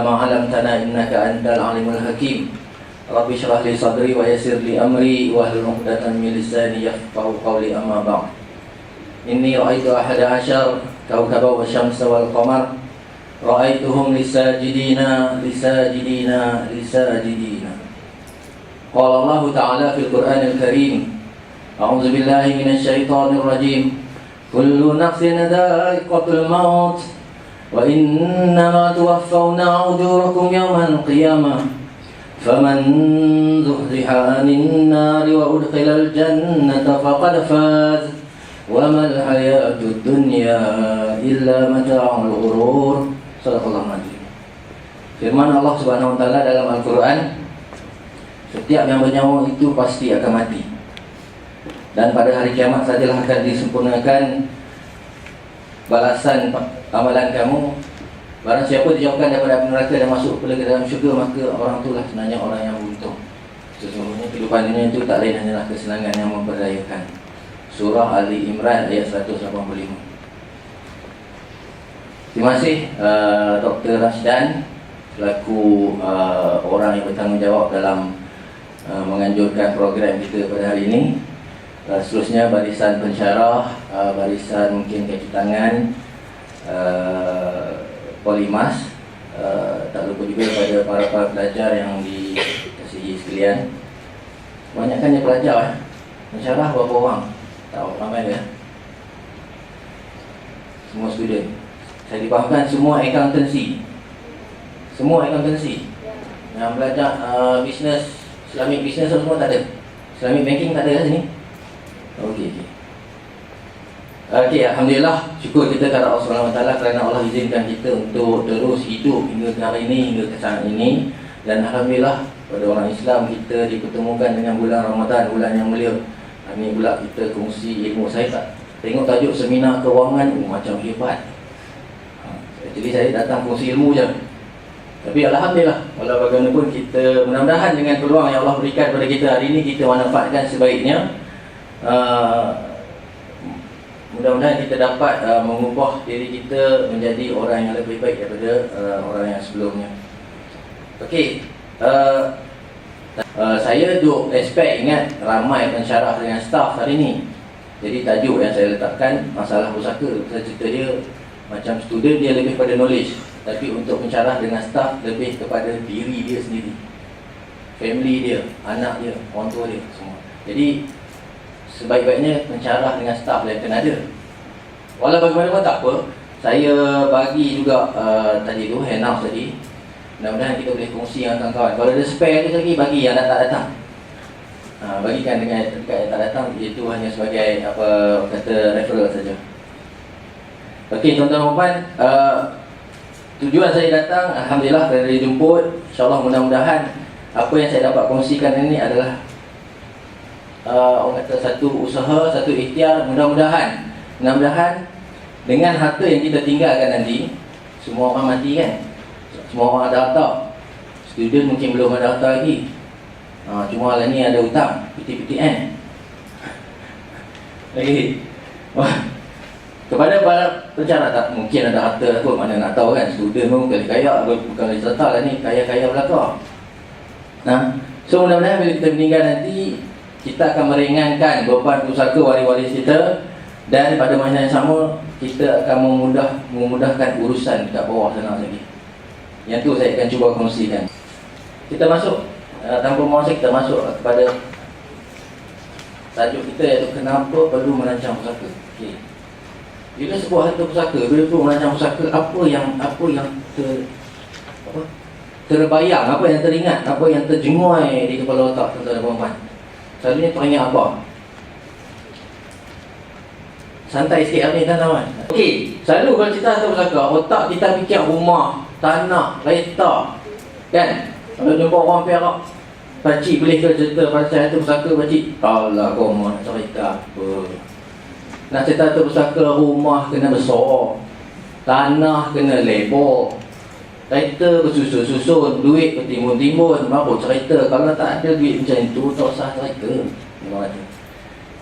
ما علمتنا إنك أنت العليم الحكيم رب اشرح لي صدري ويسر لي أمري واحلل عقدة من لساني يفقهوا قولي أما بعد إني رأيت 11 كوكبا والشمس والقمر رأيتهم لساجدين قال الله تعالى في القرآن الكريم أعوذ بالله من الشيطان الرجيم كل نفس ذائقة الموت وإنما توفون أجوركم يوم القيامة فمن زحزح عن النار وأدخل الجنة فقد فاز وما الحياة الدنيا إلا متاع الغرور. Sadaqallahu alazim. Firman Allah Subhanahu wa taala dalam Al-Qur'an, setiap yang bernyawa itu pasti akan mati. Dan pada hari kiamat sajalah akan disempurnakan balasan amalan kamu. Barang siapa dijauhkan daripada api neraka dan masuk pula ke dalam syurga, maka orang itulah sebenarnya orang yang beruntung. Sesungguhnya kehidupan dunia itu tak lain hanyalah kesenangan yang memperdayakan. Surah Ali Imran ayat 185. Terima kasih Dr. Rashdan selaku orang yang bertanggungjawab dalam menganjurkan program kita pada hari ini. Seterusnya barisan pensyarah, barisan mungkin kaki tangan, polimas, tak lupa juga pada para pelajar yang dikasihi sekalian. Banyakkannya pelajar pensyarah berapa orang? Tahu ramai ya? Semua student. Saya dipahamkan semua accountancy. Yang belajar business, Islamic business semua tak ada. Islamic banking tak ada kat sini. Okey. Alhamdulillah, syukur kita kepada Allah Subhanahu wa taala kerana Allah izinkan kita untuk terus hidup hingga ke hari ini, hingga ke saat ini. Dan alhamdulillah pada orang Islam kita dipertemukan dengan bulan Ramadan, bulan yang mulia. Hari ini pula kita kongsi ilmu. Saya tak tengok tajuk seminar kewangan macam hebat. Jadi saya datang kongsi ilmu je. Tapi alhamdulillah, walau bagaimanapun kita mudah-mudahan dengan peluang yang Allah berikan kepada kita hari ini, kita manfaatkan sebaiknya. Mudah-mudahan kita dapat mengubah diri kita menjadi orang yang lebih baik daripada orang yang sebelumnya. Okey, saya duk expect, ingat ramai pensyarah dengan staff hari ini. Jadi tajuk yang saya letakkan masalah pusaka. Saya cerita dia macam student dia lebih pada knowledge, tapi untuk pensyarah dengan staff lebih kepada diri dia sendiri, family dia, anak dia, orang tua dia semua. Jadi sebaik-baiknya pensyarah dengan staff yang kena ada. Walau bagaimanapun tak apa, saya bagi juga tadi tu handout tadi. Mudah-mudahan kita boleh kongsi dengan kawan-kawan. Kalau ada spare tu lagi, bagi yang tak datang. Bagikan dengan dekat yang tak datang, itu hanya sebagai apa kata referral saja. Okey, tuan-tuan dan puan, tujuan saya datang alhamdulillah kerana dijemput. InsyaAllah mudah-mudahan apa yang saya dapat kongsikan ini adalah orang kata satu usaha, satu ikhtiar. Mudah-mudahan dengan harta yang kita tinggalkan nanti, semua orang mati kan, semua orang ada harta. Student mungkin belum ada harta lagi, cuma lah ni ada hutang, PT-PTN. Lagi kepada para pensyarah tak mungkin ada harta kot, mana nak tahu kan. Student pun kaya, bukan serta lah ni, kaya-kaya belakang. So mudah-mudahan bila kita meninggal nanti, kita akan meringankan beban pusaka waris-waris kita. Dan pada masa yang sama, kita akan memudahkan urusan dekat bawah sana lagi. Yang tu saya akan cuba kongsikan. Kita masuk, tanpa masa kita masuk kepada tajuk kita, iaitu kenapa perlu merancang pusaka. Okay. Bila sebuah harta pusaka, bila perlu merancang pusaka, apa yang terbayang, apa yang teringat, apa yang terjenguai di kepala otak tuan-tuan dan puan-puan? Selalunya teringat apa? Santai sikit ni tuan-tuan. Okey, selalu kalau cerita harta pusaka, otak kita fikir rumah, tanah, kereta, kan? Kalau jumpa orang Perak, pakcik boleh ke cerita pasal harta pusaka, pakcik? Alah, kau nak cerita apa? Nak cerita harta pusaka, rumah kena besar, tanah kena lebar, kereta bersusun-susun, duit bertimbun-timbun, baru cerita. Kalau tak ada duit macam itu, tak usah cerita.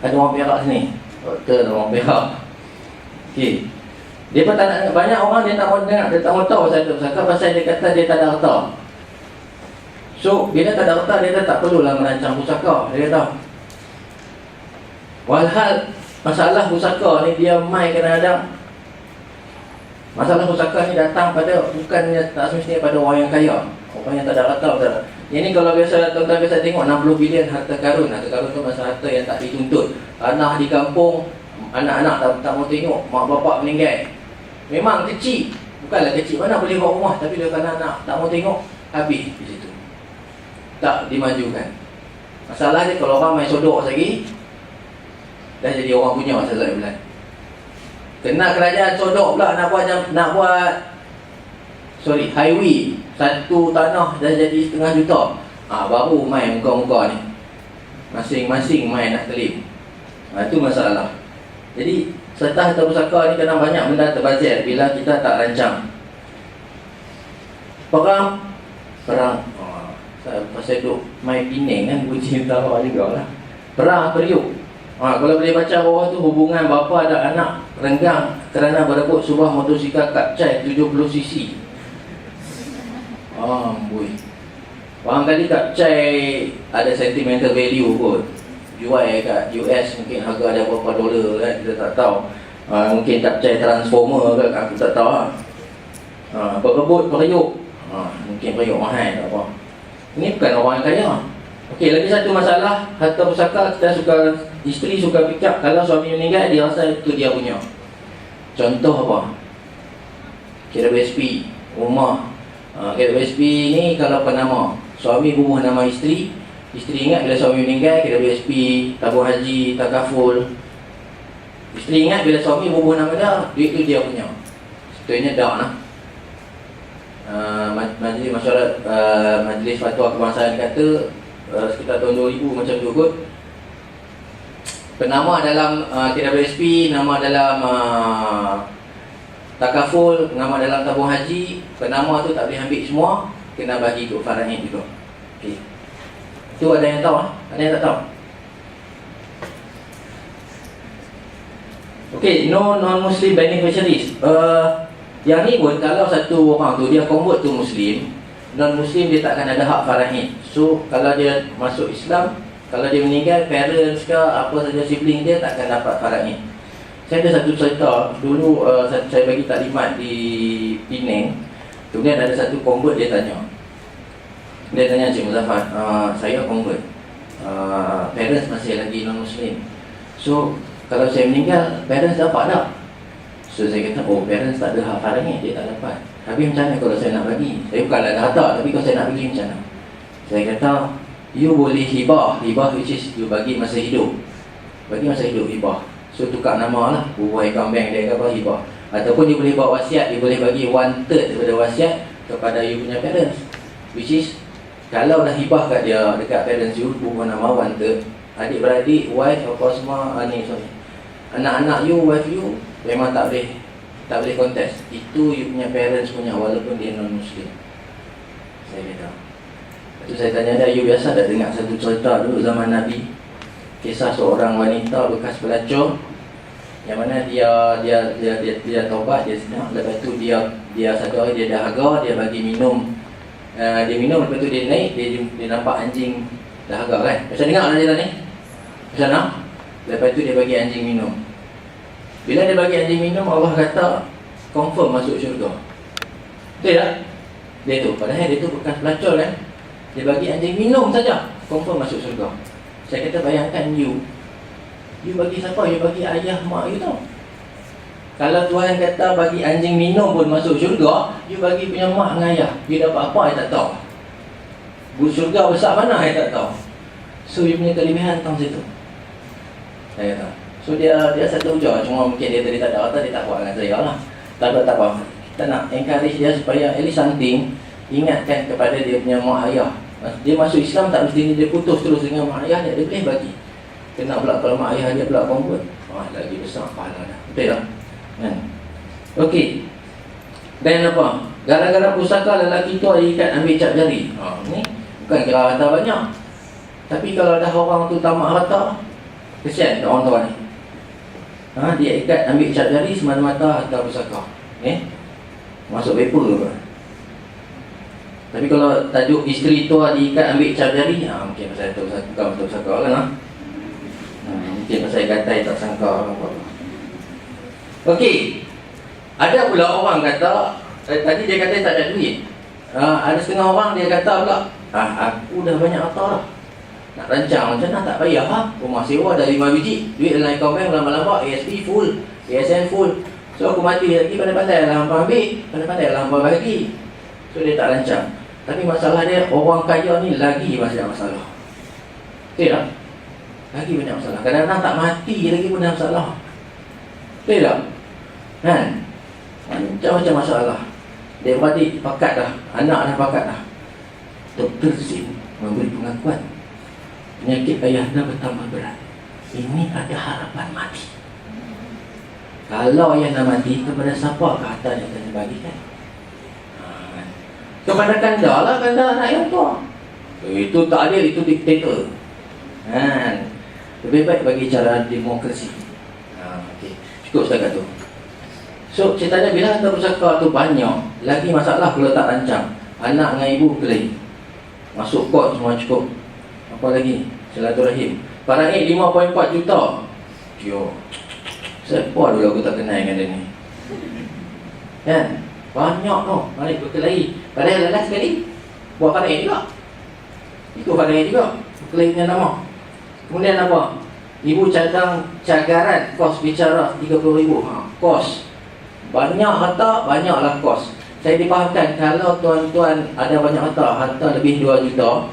Ada orang Perak sini, doktor orang Perak. Okey, Dia pun tak nak, banyak orang dia tak mau dengar, dia tak mau tahu pasal harta pusaka, pasal dia kata dia tak ada harta. So, bila tak ada harta, dia tak perlulah merancang pusaka. Dia kata walhal masalah pusaka ni dia mai kadang-kadang. Masalah pusaka ni datang pada, bukannya tak semestinya pada orang yang kaya, orang yang tak ada harta. Ini kalau biasa tuan-tuan biasa tengok 60 bilion harta karun. Harta karun tu masa harta yang tak dituntut. Tanah di kampung, anak-anak tak mau tengok, mak bapak meninggal. Memang kecil, bukanlah kecil mana boleh buat rumah, tapi dia kerana anak tak mau tengok, habis di situ. Tak dimajukan. Masalah dia kalau orang main sodok lagi, dah jadi orang punya masa tak bulan. Kena kerajaan sodok pula highway satu tanah dah jadi setengah juta. Baru main muka-muka ni. Masing-masing main nak claim. Itu masalah. Jadi serta harta pusaka ni kadang banyak benda terbazir bila kita tak rancang. Perang pasal duk main Penang kan, bunyi tahu juga lah. Perang periuk. Kalau boleh baca bawah tu, hubungan bapa dan anak renggang kerana berebut sebuah motosikal Kapcai 70cc. Boy. Barangkali Kapcai ada sentimental value kot. Jual kat US mungkin harga ada berapa dolar kan, kita tak tahu. Mungkin Kapcai transformer ke, aku tak tahu lah. Berebut periuk. Mungkin periuk mahal tak apa. Ini bukan orang yang kaya. Okey, lagi satu masalah harta pusaka, isteri suka fikir kalau suami meninggal dia rasa itu dia punya. Contoh apa? KWSP, rumah. KWSP ni kalau penama, suami bubuh nama isteri, isteri ingat bila suami meninggal, KWSP, tabung haji, takaful. Isteri ingat bila suami bubuh nama dia, duit itu dia punya. Sebetulnya tak lah. Majlis Masyarakat, Majlis Fatwa Kebangsaan kata sekitar tahun 2000 macam tu kot. Penama dalam KWSP, nama dalam takaful, nama dalam tabung haji, penama tu tak boleh ambil semua, kena bagi ke faraid juga. Okey. Itu ada yang tahu? Ada yang tak tahu? Okey, non-Muslim beneficiaries. Yang ni pun kalau satu orang tu dia convert tu Muslim, non-Muslim dia tak akan ada hak faraid. So kalau dia masuk Islam, kalau dia meninggal, parents ke apa saja sibling dia tak akan dapat faraid. Saya ada satu cerita dulu, saya bagi taklimat di Penang. Kemudian ada satu convert dia tanya, Encik Muzaffar, saya convert, parents masih lagi non-Muslim. So kalau saya meninggal, parents dapat tak? So saya kata, parents tak ada hak faraid, dia tak dapat. Tapi macam mana kalau saya nak bagi? Saya bukanlah ada harta, tapi kalau saya nak bagi macam mana? Saya kata, you boleh hibah which is you bagi masa hidup. Bagi masa hidup hibah. So tukar nama lah, bubuh account bank dia ke apa, hibah. Ataupun dia boleh buat wasiat, dia boleh bagi 1/3 daripada wasiat kepada you punya parents. Which is, kalau dah hibah kat dia, dekat parents you, bubuh nama 1/3, adik-beradik, wife apa semua, anak-anak you, wife you, memang tak boleh kontes. Itu you punya parents punya, walaupun dia non-Muslim. Saya kata. Lepas tu saya tanya dia, you biasa tak dengar satu cerita dulu zaman Nabi, kisah seorang wanita bekas pelacur, yang mana dia taubat, dia senang. Lepas tu dia satu hari dia dahaga, dia bagi minum, dia minum, lepas tu dia naik, dia nampak anjing dahaga kan. Macam dengar lah cerita ni? Macam mana? Lepas tu dia bagi anjing minum. Bila dia bagi anjing minum, Allah kata confirm masuk syurga. Betul tak? Dia tu, padahal dia tu bekas pelacur kan. Dia bagi anjing minum saja, confirm masuk syurga. Saya kata bayangkan you bagi siapa? You bagi ayah mak you tau. Kalau Tuhan kata bagi anjing minum pun masuk syurga, you bagi punya mak dengan ayah, you dapat apa? I tak tahu. Syurga besar mana? I tak tahu. So you punya kelebihan tentang situ. Saya kata. So dia satu je, cuma mungkin dia tadi tak ada harta, dia tak buat dengan saya lah. Tak apa. Kita nak encourage dia supaya at least something, ingatkan kepada dia punya mak ayah. Dia masuk Islam tak mesti dia putus terus dengan mak ayah dia boleh bagi. Kena pula kalau mak ayah dia pula convert, lagi besar pahala dah. Betul tak? Kan? Okey. Dan apa? Gara-gara pusaka lelaki tu ada ikat ambil cap jari. Ni bukan kira harta banyak. Tapi kalau dah orang tu tamak harta, kesian tak orang tua ni. Dia ikat ambil cap jari semata-mata hantar pusaka. Masuk paper ke? Tapi kalau tajuk isteri tua diikat ambil cap jari, mungkin pasal tu bukan untuk pusaka kan. Mungkin pasal gatai tak sangka apa. Okey. Ada pula orang kata, tadi dia kata tak ada duit. Ada setengah orang dia kata pula, aku dah banyak harta dah. Nak rancang macam mana tak payah rumah sewa dah 5 biji, duit dalam akaun bank lama-lama, ASP full, ASN full. So aku mati lagi pandai-pandai lah hampa ambil, pandai-pandai lah hampa bagi. So dia tak rancang. Tapi masalah dia, orang kaya ni lagi banyak masalah. Betul tak? Lagi banyak masalah. Kadang-kadang tak mati lagi pun ada masalah. Betul tak? Kan? Macam-macam masalah. Dia beradik pakat dah, anak dah pakat dah. Doktor Zin memberi pengakuan, penyakit ayah anda bertambah berat. Ini ada harapan mati. Kalau ayah anda mati, kepada siapa ke harta yang akan dibagikan? Kepada kanda lah, kanda anak yang tua. Itu tak ada, itu diktator. Lebih baik bagi cara demokrasi. Okay. Cukup setakat tu. So, saya tanya bila harta pusaka tu banyak, lagi masalah kalau tak rancang. Anak dengan ibu kelahi. Masuk kot semua cukup. Apa lagi? Silaturahim. Parangit 5.4 juta. Siapa dulu aku tak kenal dengan dia ni? Kan? Banyak tu. Mari berkelahi. Padahal lelas sekali buat parangit juga. Itu parangit juga. Berkelahi punya nama. Kemudian apa? Ibu cadang cagaran kos bicara 30,000. Kos. Banyak harta, banyaklah kos. Saya dipahamkan kalau tuan-tuan ada banyak harta lebih 2 juta.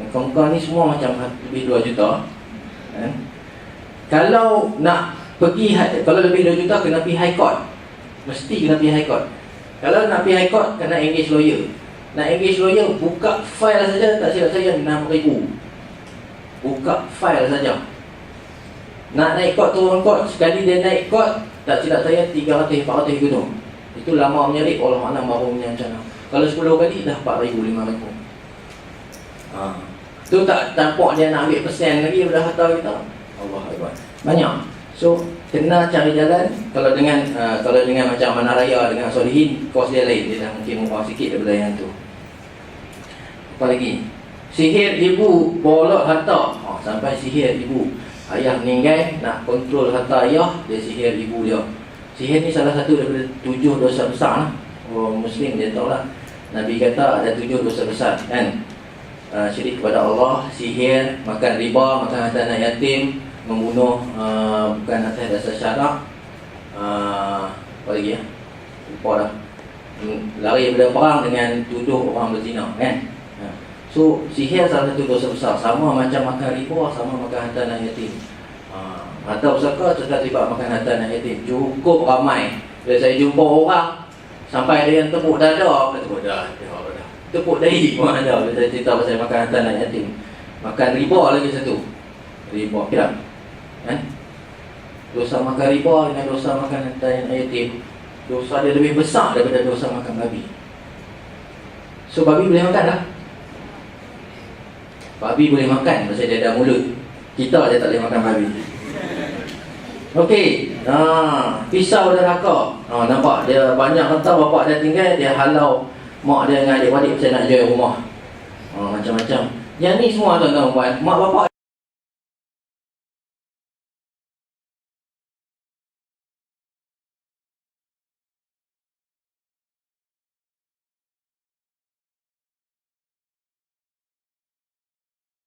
Kau-kau ni semua macam lebih 2 juta. Kalau nak pergi, kalau lebih 2 juta kena pergi high court. Mesti kena pergi high court. Kalau nak pergi high court, kena engage lawyer. Nak engage lawyer, buka file saja, tak silap saya 6,000. Buka file saja. Nak naik court, turun court, sekali dia naik court, tak silap saya 300-400 gunung. Itu lama menyelip, Allah mana baru punya macam mana. Kalau 10 kali dah 4,000-5,000. Tu tak tampak dia nak ambil persen lagi daripada harta kita. Allah Akbar. Banyak. So kena cari jalan. Kalau dengan macam Amanah Raya dengan Solihin, kos dia lain. Dia dah mungkin murah sikit daripada yang tu. Apa lagi? Sihir ibu bolot harta. Sampai sihir ibu. Ayah meninggal, nak kontrol harta ayah, dia sihir ibu dia. Sihir ni salah satu daripada 7 dosa besar. Orang Muslim dia tahu lah. Nabi kata ada 7 dosa besar kan. Syirik kepada Allah, sihir, makan riba, makan harta anak yatim, membunuh bukan atas dasar syarak, apa lagi ya? Lupa dah. Lari daripada perang dengan tuduh orang berzina kan. So sihir salah satu dosa besar. Sama macam makan riba, sama makan harta anak yatim. Harta pusaka tetap terlibat makan harta anak yatim. Cukup ramai. Bila saya jumpa orang sampai ada yang tepuk dada, tepuk dahi pun ada. Bila saya cerita pasal makan harta anak yatim. Makan riba lagi satu. Riba kira kan? Dosa makan riba dengan dosa makan harta anak yatim, dosa dia lebih besar daripada dosa makan babi. So babi boleh makan tak? Babi boleh makan pasal dia ada mulut. Kita je tak boleh makan babi. Okey. Pisau neraka. Nampak dia banyak harta, bapak dia tinggal, dia halau mak dia dengan adik-adik pasal nak jual rumah. Macam-macam. Yang ni semua tuan-tuan buat. Mak bapak